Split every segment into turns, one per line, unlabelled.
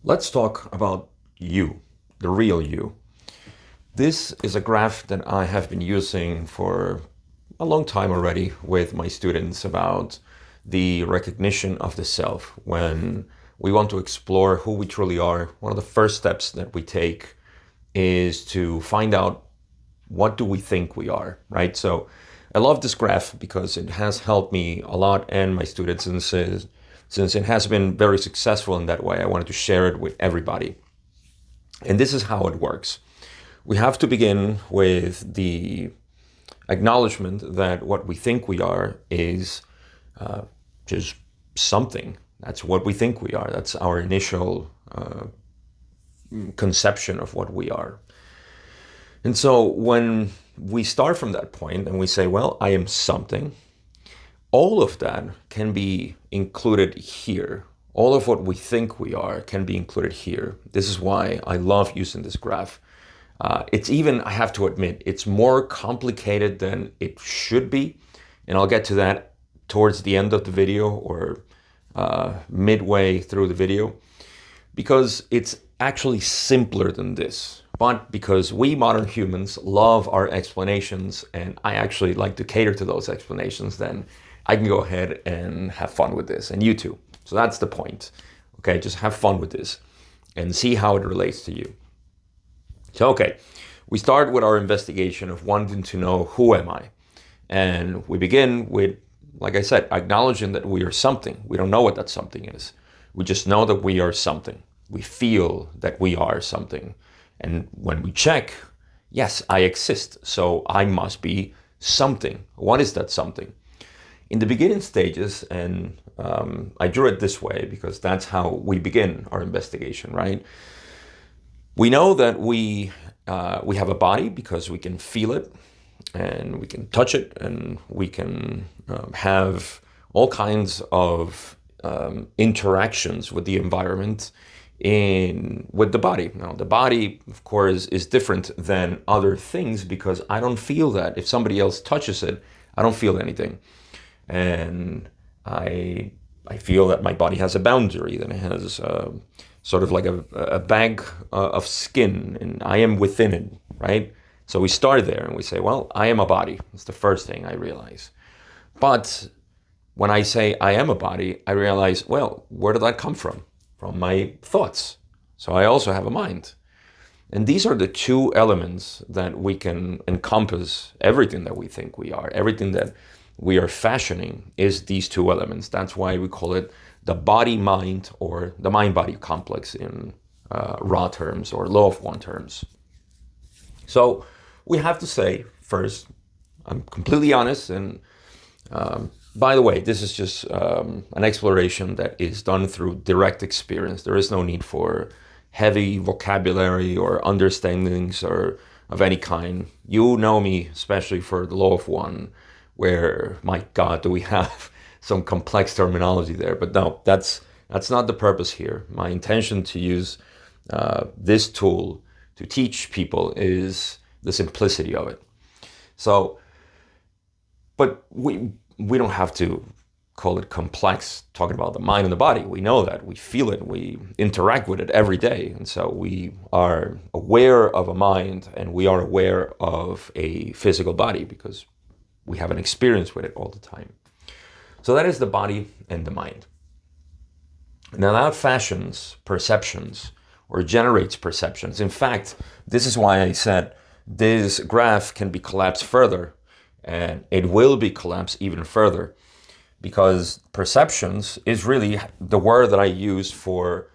Let's talk about you, the real you. This is a graph that I have been using for a long time already with my students about the recognition of the self. When we want to explore who we truly are, one of the first steps that we take is to find out what do we think we are, right? So I love this graph because it has helped me a lot and my students, and since it has been very successful in that way, I wanted to share it with everybody. And this is how it works. We have to begin with the acknowledgement that what we think we are is just something. That's what we think we are. That's our initial conception of what we are. And so when we start from that point and we say, well, I am something, all of that can be included here. All of what we think we are can be included here. This is why I love using this graph. It's even, I have to admit, it's more complicated than it should be. And I'll get to that towards the end of the video or midway through the video, because it's actually simpler than this. But because we modern humans love our explanations, and I actually like to cater to those explanations, then I can go ahead and have fun with this, and you too. So that's the point. Okay, just have fun with this and see how it relates to you. So, okay, we start with our investigation of wanting to know, who am I? And we begin with, like I said, acknowledging that we are something. We don't know what that something is. We just know that we are something. We feel that we are something. And when we check, yes, I exist, so I must be something. What is that something? In the beginning stages, and I drew it this way because that's how we begin our investigation, right? We know that we have a body because we can feel it and we can touch it and we can have all kinds of interactions with the environment with the body. Now, the body, of course, is different than other things because I don't feel that. If somebody else touches it, I don't feel anything. And I feel that my body has a boundary, that it has sort of like a bag of skin, and I am within it, right? So we start there and we say, well, I am a body. That's the first thing I realize. But when I say I am a body, I realize, well, where did that come from? From my thoughts. So I also have a mind. And these are the two elements that we can encompass everything that we think we are. Everything that we are fashioning is these two elements. That's why we call it the body-mind or the mind-body complex in raw terms or law of one terms. So we have to say first, I'm completely honest, and by the way, this is just an exploration that is done through direct experience. There is no need for heavy vocabulary or understandings or of any kind. You know me, especially for the law of one, where, my God, do we have some complex terminology there. But no, that's not the purpose here. My intention to use this tool to teach people is the simplicity of it. So, but we don't have to call it complex, talking about the mind and the body. We know that, we feel it, we interact with it every day. And so we are aware of a mind and we are aware of a physical body because we have an experience with it all the time. So that is the body and the mind. Now that fashions perceptions or generates perceptions. In fact, this is why I said this graph can be collapsed further, and it will be collapsed even further, because perceptions is really the word that I use for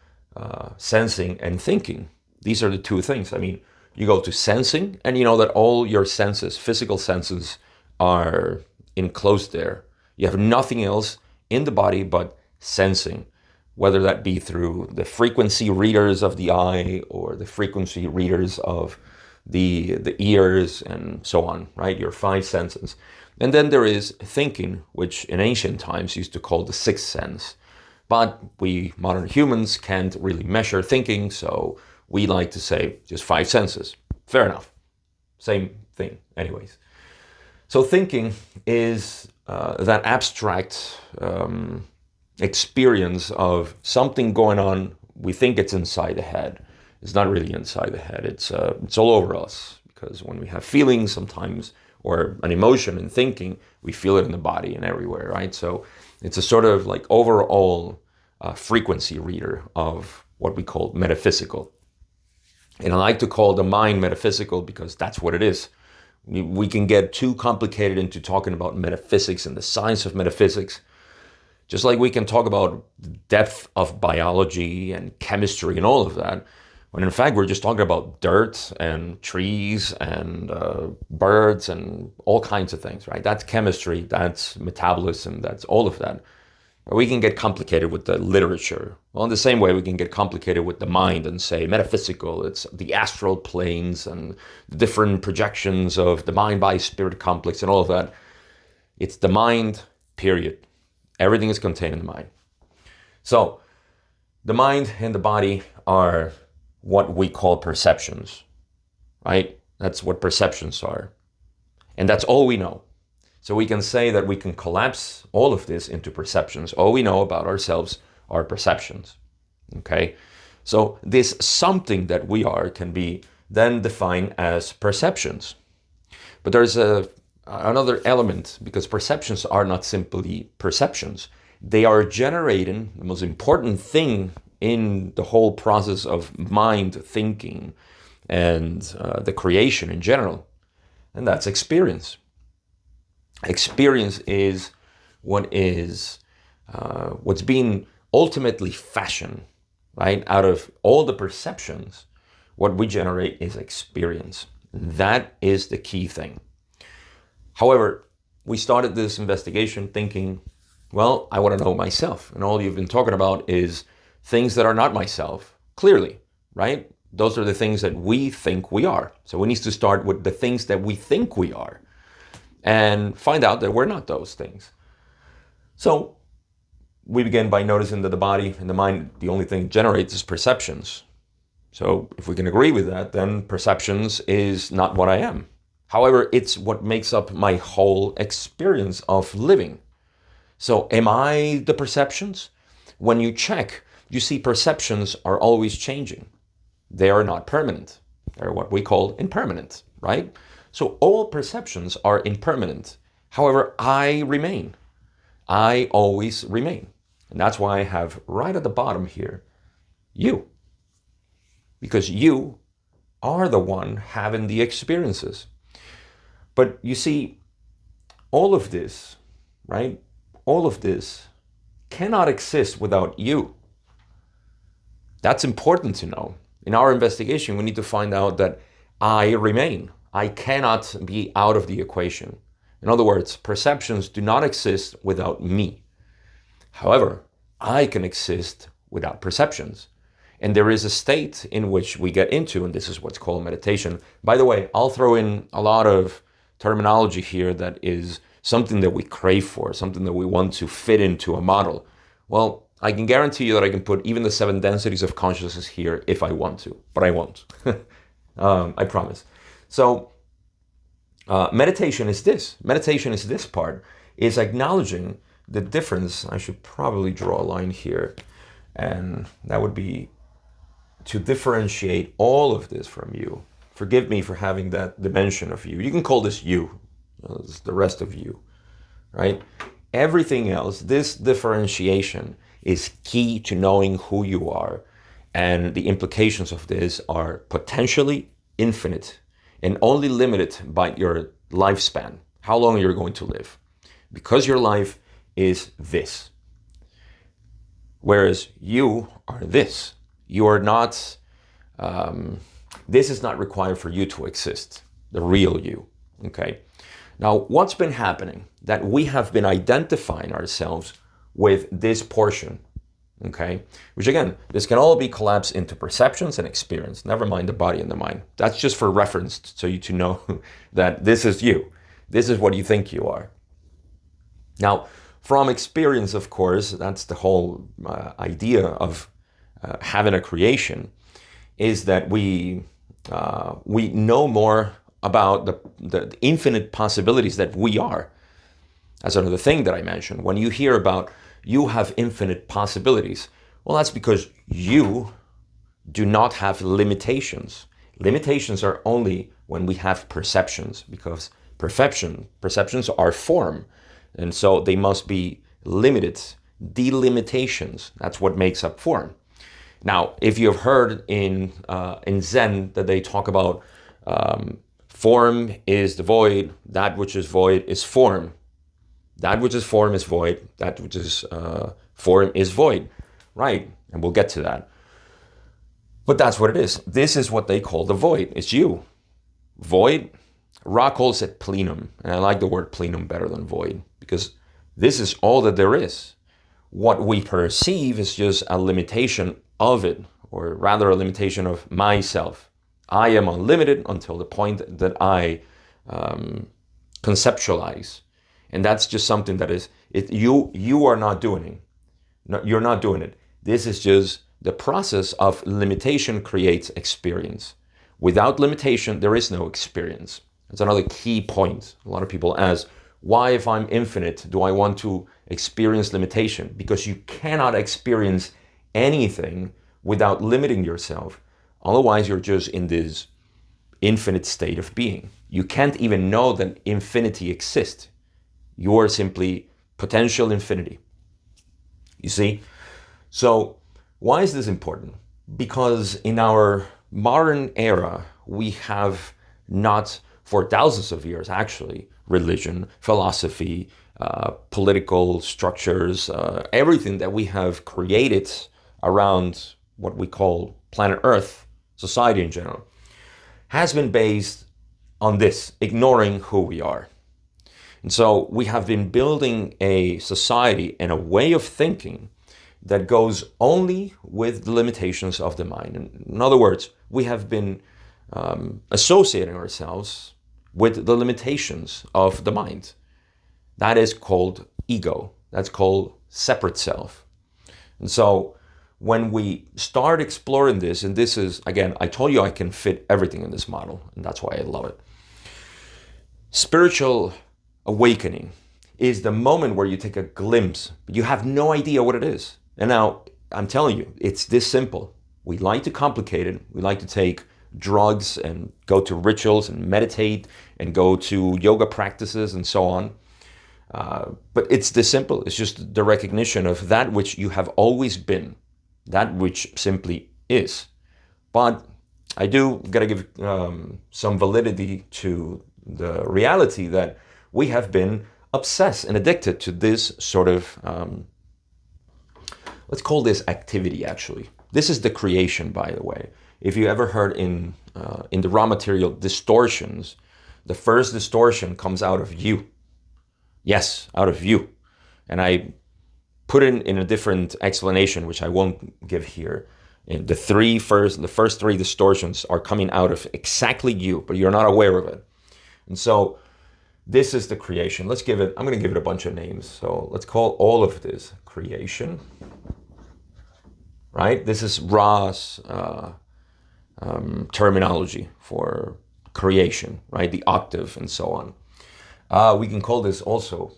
sensing and thinking. These are the two things. I mean, you go to sensing and you know that all your senses, physical senses, are enclosed there. You have nothing else in the body but sensing, whether that be through the frequency readers of the eye or the frequency readers of the ears and so on, right? Your five senses. And then there is thinking, which in ancient times used to call the sixth sense. But we modern humans can't really measure thinking, so we like to say just five senses. Fair enough. Same thing anyways. So thinking is that abstract experience of something going on we think it's inside the head. It's not really inside the head. It's all over us, because when we have feelings sometimes, or an emotion and thinking, we feel it in the body and everywhere, right? So it's a sort of like overall frequency reader of what we call metaphysical. And I like to call the mind metaphysical because that's what it is. We can get too complicated into talking about metaphysics and the science of metaphysics, just like we can talk about the depth of biology and chemistry and all of that, when in fact we're just talking about dirt and trees and birds and all kinds of things, right? That's chemistry, that's metabolism, that's all of that. We can get complicated with the literature. Well, in the same way, we can get complicated with the mind and say metaphysical, it's the astral planes and the different projections of the mind-body-spirit complex and all of that. It's the mind, period. Everything is contained in the mind. So the mind and the body are what we call perceptions, right? That's what perceptions are. And that's all we know. So we can say that we can collapse all of this into perceptions. All we know about ourselves are perceptions, okay? So this something that we are can be then defined as perceptions. But there's another element, because perceptions are not simply perceptions. They are generating the most important thing in the whole process of mind thinking and the creation in general, and that's experience. Experience is what's being ultimately fashioned, right? Out of all the perceptions, what we generate is experience. That is the key thing. However, we started this investigation thinking, well, I want to know myself. And all you've been talking about is things that are not myself, clearly, right? Those are the things that we think we are. So we need to start with the things that we think we are, and find out that we're not those things. So we begin by noticing that the body and the mind, the only thing it generates is perceptions. So if we can agree with that, then perceptions is not what I am. However, it's what makes up my whole experience of living. So am I the perceptions? When you check, you see perceptions are always changing. They are not permanent. They're what we call impermanent, right? So all perceptions are impermanent. However, I remain. I always remain. And that's why I have right at the bottom here, you. Because you are the one having the experiences. But you see, all of this, right? All of this cannot exist without you. That's important to know. In our investigation, we need to find out that I remain. I cannot be out of the equation. In other words, perceptions do not exist without me. However, I can exist without perceptions. And there is a state in which we get into, and this is what's called meditation. By the way, I'll throw in a lot of terminology here that is something that we crave for, something that we want to fit into a model. Well, I can guarantee you that I can put even the 7 densities of consciousness here if I want to, but I won't. I promise. So meditation is this. Meditation is this part, is acknowledging the difference. I should probably draw a line here, and that would be to differentiate all of this from you. Forgive me for having that dimension of you. You can call this you. It's the rest of you, right? Everything else, this differentiation is key to knowing who you are. And the implications of this are potentially infinite and only limited by your lifespan, how long you're going to live. Because your life is this. Whereas you are this. You are not, this is not required for you to exist, the real you, okay? Now, what's been happening? That we have been identifying ourselves with this portion, okay? Which again, this can all be collapsed into perceptions and experience, never mind the body and the mind. That's just for reference, so you to know that this is you. This is what you think you are. Now, from experience, of course, that's the whole idea of having a creation, is that we know more about the infinite possibilities that we are. That's another thing that I mentioned. When you hear about you have infinite possibilities, Well, that's because you do not have limitations. Limitations are only when we have perceptions, because perceptions are form, and so they must be limited, delimitations. That's what makes up form. Now, if you have heard in Zen that they talk about form is the void, that which is void is form. That which is form is void, that which is form is void. Right, and we'll get to that. But that's what it is. This is what they call the void. It's you. Void, Ra calls it plenum. And I like the word plenum better than void, because this is all that there is. What we perceive is just a limitation of it, or rather a limitation of myself. I am unlimited until the point that I conceptualize. And that's just something that is, you are not doing it. No, you're not doing it. This is just the process of limitation creates experience. Without limitation, there is no experience. That's another key point. A lot of people ask, why, if I'm infinite, do I want to experience limitation? Because you cannot experience anything without limiting yourself. Otherwise, you're just in this infinite state of being. You can't even know that infinity exists. You're simply potential infinity. You see? So why is this important? Because in our modern era, we have not, for thousands of years actually, religion, philosophy, political structures, everything that we have created around what we call planet Earth, society in general, has been based on this, ignoring who we are. And so we have been building a society and a way of thinking that goes only with the limitations of the mind. In other words, we have been associating ourselves with the limitations of the mind. That is called ego. That's called separate self. And so when we start exploring this, and this is, again, I told you I can fit everything in this model, and that's why I love it. Spiritual awakening is the moment where you take a glimpse, but you have no idea what it is. And now, I'm telling you, it's this simple. We like to complicate it. We like to take drugs and go to rituals and meditate and go to yoga practices and so on. But it's this simple. It's just the recognition of that which you have always been, that which simply is. But I do got to give some validity to the reality that we have been obsessed and addicted to this sort of, let's call this activity actually. This is the creation, by the way. If you ever heard in the raw material distortions, the first distortion comes out of you. Yes, out of you. And I put it in a different explanation, which I won't give here. And the first three distortions are coming out of exactly you, but you're not aware of it. And so this is the creation. I'm going to give it a bunch of names. So let's call all of this creation, right? This is Ra's terminology for creation, right? The octave and so on. We can call this also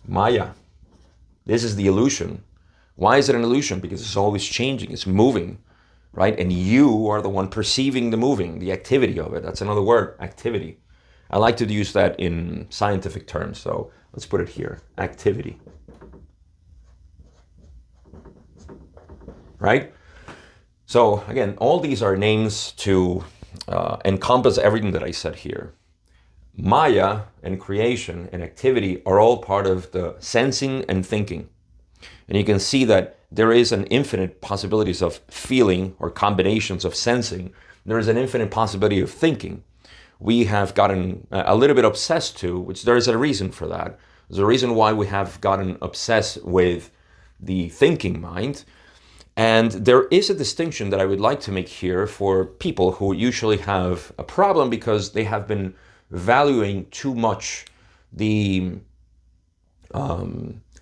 Maya. This is the illusion. Why is it an illusion? Because it's always changing, it's moving, right? And you are the one perceiving the moving, the activity of it. That's another word, activity. I like to use that in scientific terms, so let's put it here, activity. Right? So again, all these are names to encompass everything that I said here. Maya and creation and activity are all part of the sensing and thinking. And you can see that there is an infinite possibilities of feeling or combinations of sensing. There is an infinite possibility of thinking. We have gotten a little bit obsessed to, which there is a reason for that. There's a reason why we have gotten obsessed with the thinking mind. And there is a distinction that I would like to make here for people who usually have a problem because they have been valuing too much the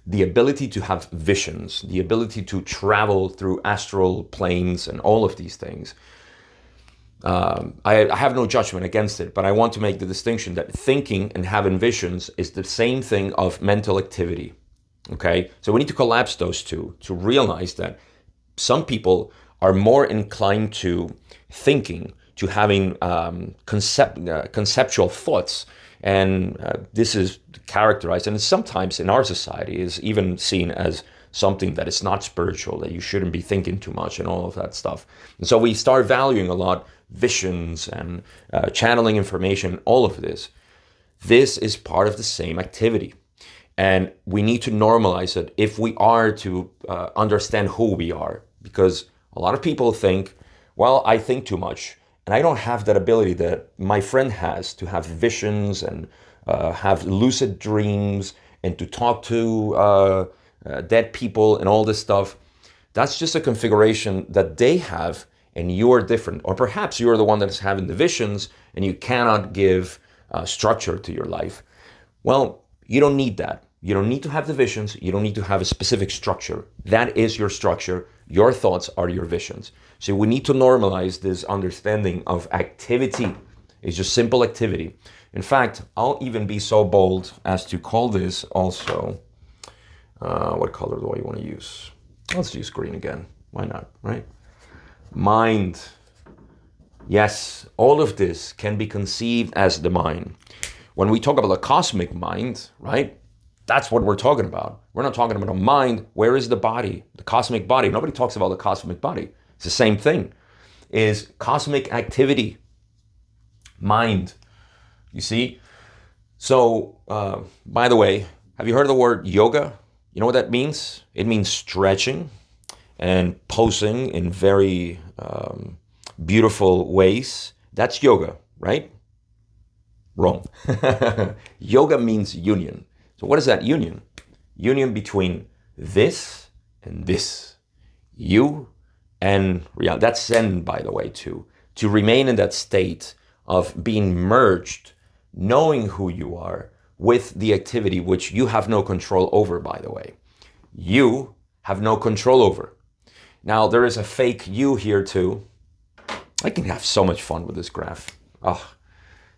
ability to have visions, the ability to travel through astral planes and all of these things. I have no judgment against it, but I want to make the distinction that thinking and having visions is the same thing of mental activity. Okay, so we need to collapse those two to realize that some people are more inclined to thinking, to having conceptual thoughts. And this is characterized, and sometimes in our society is even seen as something that is not spiritual, that you shouldn't be thinking too much and all of that stuff. And so we start valuing a lot visions and channeling information, all of this. This is part of the same activity. And we need to normalize it if we are to understand who we are. Because a lot of people think, well, I think too much. And I don't have that ability that my friend has to have visions and have lucid dreams and to talk to dead people and all this stuff. That's just a configuration that they have and you're different. Or perhaps you're the one that's having the visions and you cannot give structure to your life. Well, you don't need that. You don't need to have the visions. You don't need to have a specific structure. That is your structure. Your thoughts are your visions. So we need to normalize this understanding of activity. It's just simple activity. In fact, I'll even be so bold as to call this also, what color do I want to use? Let's use green again. Why not, right? Mind. Yes, all of this can be conceived as the mind. When we talk about the cosmic mind, right? That's what we're talking about. We're not talking about a mind. Where is the body? The cosmic body. Nobody talks about the cosmic body. It's the same thing. Is cosmic activity. Mind. You see? So, by the way, have you heard of the word yoga? You know what that means? It means stretching and posing in very beautiful ways. That's yoga, right? Wrong. Yoga means union. So what is that union? Union between this and this. You and reality. That's Zen, by the way, too. To remain in that state of being merged, knowing who you are with the activity which you have no control over, by the way. You have no control over. Now, there is a fake you here, too. I can have so much fun with this graph. Oh,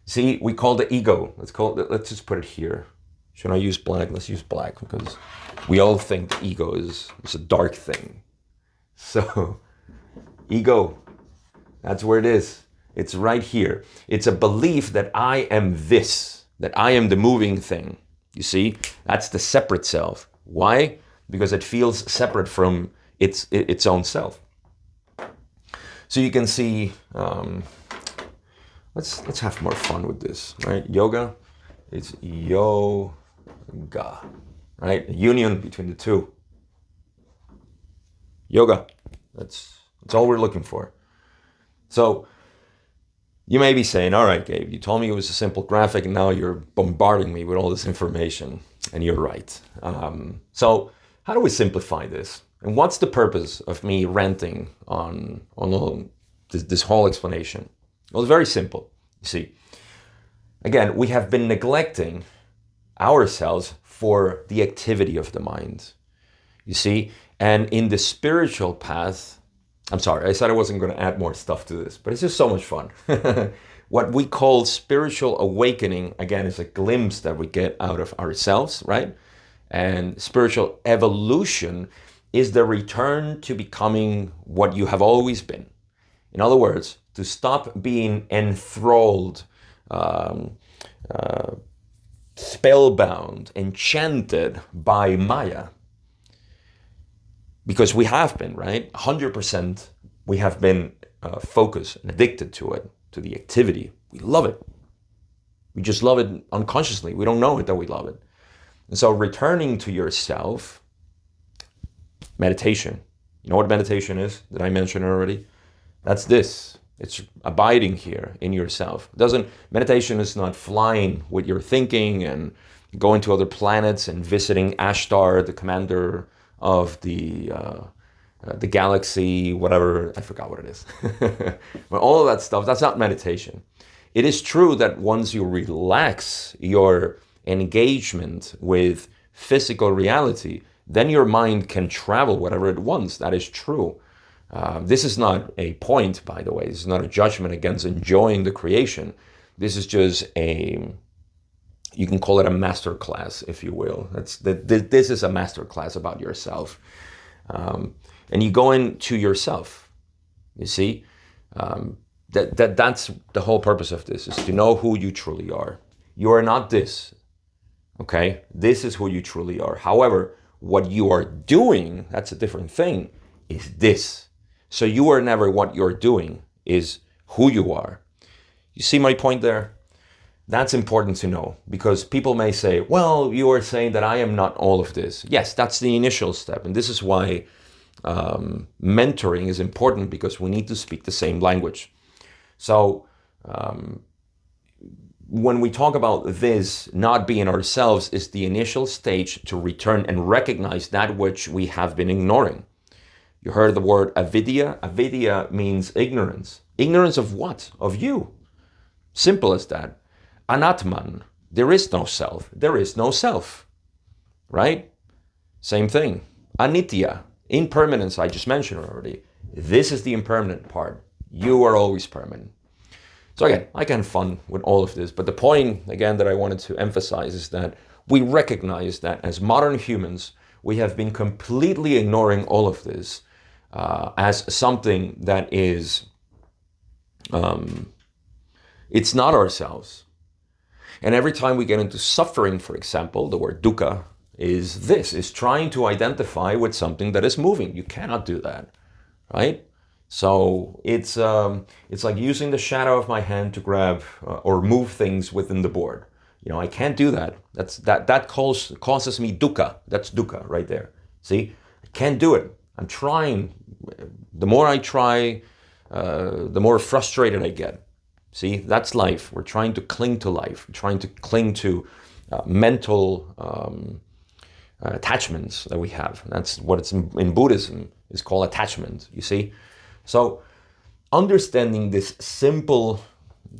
see, we call the ego. Let's just put it here. Should I use black? Let's use black because we all think the ego is a dark thing. So, ego, that's where it is. It's right here. It's a belief that I am this, that I am the moving thing. You see, that's the separate self. Why? Because it feels separate from its own self. So you can see, let's have more fun with this, right? Yoga, it's yoga, right? A union between the two. Yoga, that's all we're looking for. So you may be saying, all right, Gabe, you told me it was a simple graphic and now you're bombarding me with all this information. And you're right. So how do we simplify this? And what's the purpose of me ranting on this whole explanation? Well, it's very simple. You see, again, we have been neglecting ourselves for the activity of the mind. You see, and in the spiritual path, I'm sorry, I said I wasn't going to add more stuff to this, but it's just so much fun. What we call spiritual awakening, again, is a glimpse that we get out of ourselves, right? And spiritual evolution is the return to becoming what you have always been. In other words, to stop being enthralled, spellbound, enchanted by Maya. Because we have been, right? 100% we have been focused and addicted to it, to the activity. We love it. We just love it unconsciously. We don't know it that we love it. And so returning to yourself, meditation. You know what meditation is? Did I mention it already? That's this. It's abiding here in yourself. Meditation is not flying with your thinking and going to other planets and visiting Ashtar, the commander of the galaxy, whatever, I forgot what it is. But all of that stuff, that's not meditation. It is true that once you relax your engagement with physical reality, then your mind can travel whatever it wants. That is true. This is not a point, by the way. This is not a judgment against enjoying the creation. This is just you can call it a master class, if you will. This is a master class about yourself. And you go into yourself, you see? That's the whole purpose of this, is to know who you truly are. You are not this, okay? This is who you truly are. However, what you are doing, that's a different thing, is this. So you are never what you're doing, is who you are. You see my point there? That's important to know, because people may say, well, you are saying that I am not all of this. Yes, that's the initial step. And this is why mentoring is important, because we need to speak the same language. So when we talk about this, not being ourselves is the initial stage to return and recognize that which we have been ignoring. You heard the word avidya. Avidya means ignorance. Ignorance of what? Of you. Simple as that. Anatman. There is no self. There is no self. Right? Same thing. Anitya. Impermanence, I just mentioned already. This is the impermanent part. You are always permanent. So again, I can have fun with all of this, but the point, again, that I wanted to emphasize is that we recognize that as modern humans, we have been completely ignoring all of this as something that is, it's not ourselves. And every time we get into suffering, for example, the word dukkha is trying to identify with something that is moving. You cannot do that, right? So it's like using the shadow of my hand to grab or move things within the board. You know, I can't do that. That causes me dukkha. That's dukkha right there. See, I can't do it. I'm trying. The more I try, the more frustrated I get. See, that's life. We're trying to cling to life. We're trying to cling to mental attachments that we have. That's what it's in Buddhism is called attachment. You see. So understanding this simple,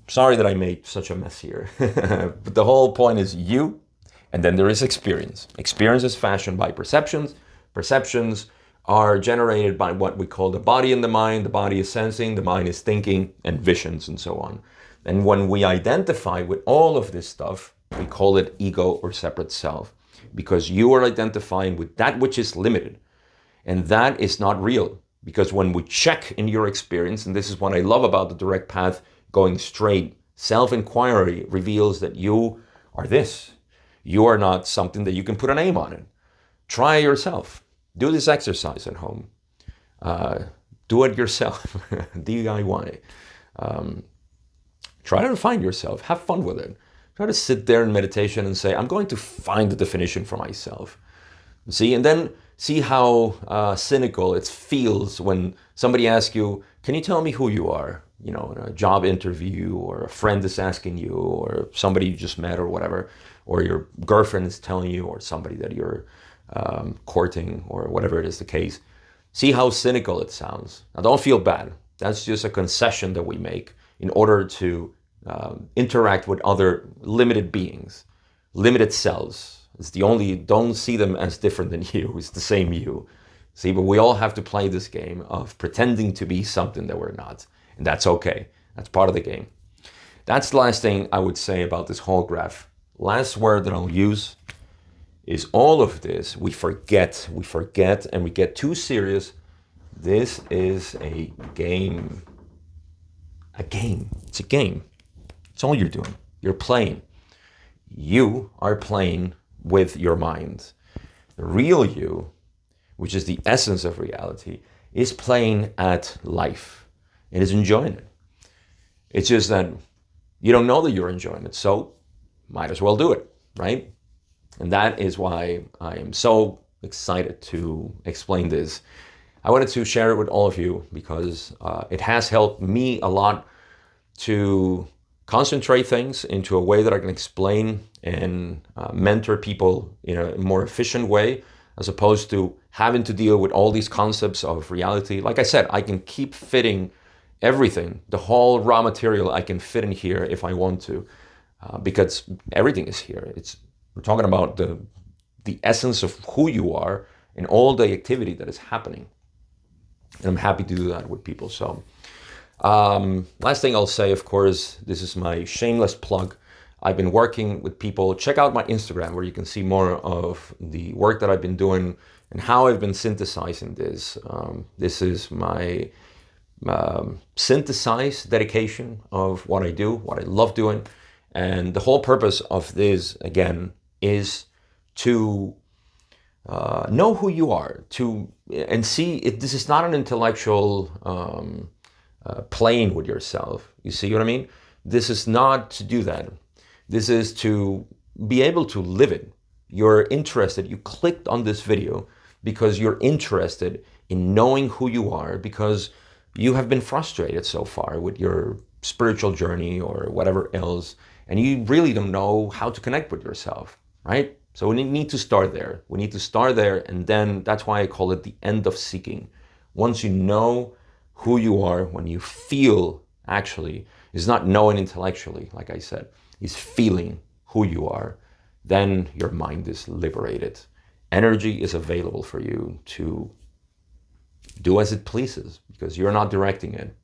sorry that I made such a mess here, but the whole point is you, and then there is experience. Experience is fashioned by perceptions. Perceptions are generated by what we call the body and the mind. The body is sensing, the mind is thinking, and visions and so on. And when we identify with all of this stuff, we call it ego or separate self, because you are identifying with that which is limited, and that is not real. Because when we check in your experience, and this is what I love about the direct path, going straight, self-inquiry reveals that you are this. You are not something that you can put a name on it. Try it yourself. Do this exercise at home. Do it yourself, DIY. Try to find yourself. Have fun with it. Try to sit there in meditation and say, I'm going to find the definition for myself. See, and then see how cynical it feels when somebody asks you, can you tell me who you are? You know, in a job interview, or a friend is asking you, or somebody you just met or whatever, or your girlfriend is telling you, or somebody that you're courting, or whatever it is the case. See how cynical it sounds. Now don't feel bad. That's just a concession that we make in order to interact with other limited beings, limited selves. It's the only, don't see them as different than you. It's the same you. See, but we all have to play this game of pretending to be something that we're not. And that's okay. That's part of the game. That's the last thing I would say about this whole graph. Last word that I'll use is all of this. We forget, and we get too serious. This is a game. A game. It's a game. It's all you're doing. You're playing. You are playing with your mind. The real you, which is the essence of reality, is playing at life. It is enjoying it. It's just that you don't know that you're enjoying it, so might as well do it, right? And that is why I am so excited to explain this. I wanted to share it with all of you because it has helped me a lot to concentrate things into a way that I can explain and mentor people in a more efficient way, as opposed to having to deal with all these concepts of reality. Like I said, I can keep fitting everything, the whole raw material I can fit in here if I want to, because everything is here. We're talking about the essence of who you are and all the activity that is happening. And I'm happy to do that with people. So last thing I'll say, of course, this is my shameless plug. I've been working with people. Check out my Instagram where you can see more of the work that I've been doing and how I've been synthesizing this. This is my synthesized dedication of what I do, what I love doing. And the whole purpose of this, again, is to know who you are, and see if this is not an intellectual playing with yourself. You see what I mean? This is not to do that. This is to be able to live it. You're interested, you clicked on this video because you're interested in knowing who you are, because you have been frustrated so far with your spiritual journey or whatever else, and you really don't know how to connect with yourself, right? So we need to start there. We need to start there, and then that's why I call it the end of seeking. Once you know who you are, when you feel, actually, is not knowing intellectually, like I said, is feeling who you are, then your mind is liberated. Energy is available for you to do as it pleases, because you're not directing it.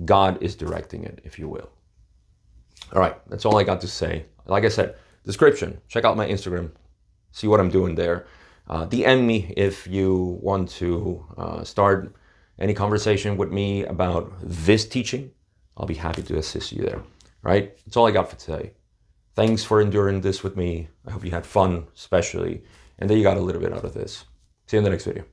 God is directing it, if you will. All right, that's all I got to say. Like I said, description, check out my Instagram, see what I'm doing there. DM me if you want to start any conversation with me about this teaching. I'll be happy to assist you there. All right, that's all I got for today. Thanks for enduring this with me. I hope you had fun, especially, and that you got a little bit out of this. See you in the next video.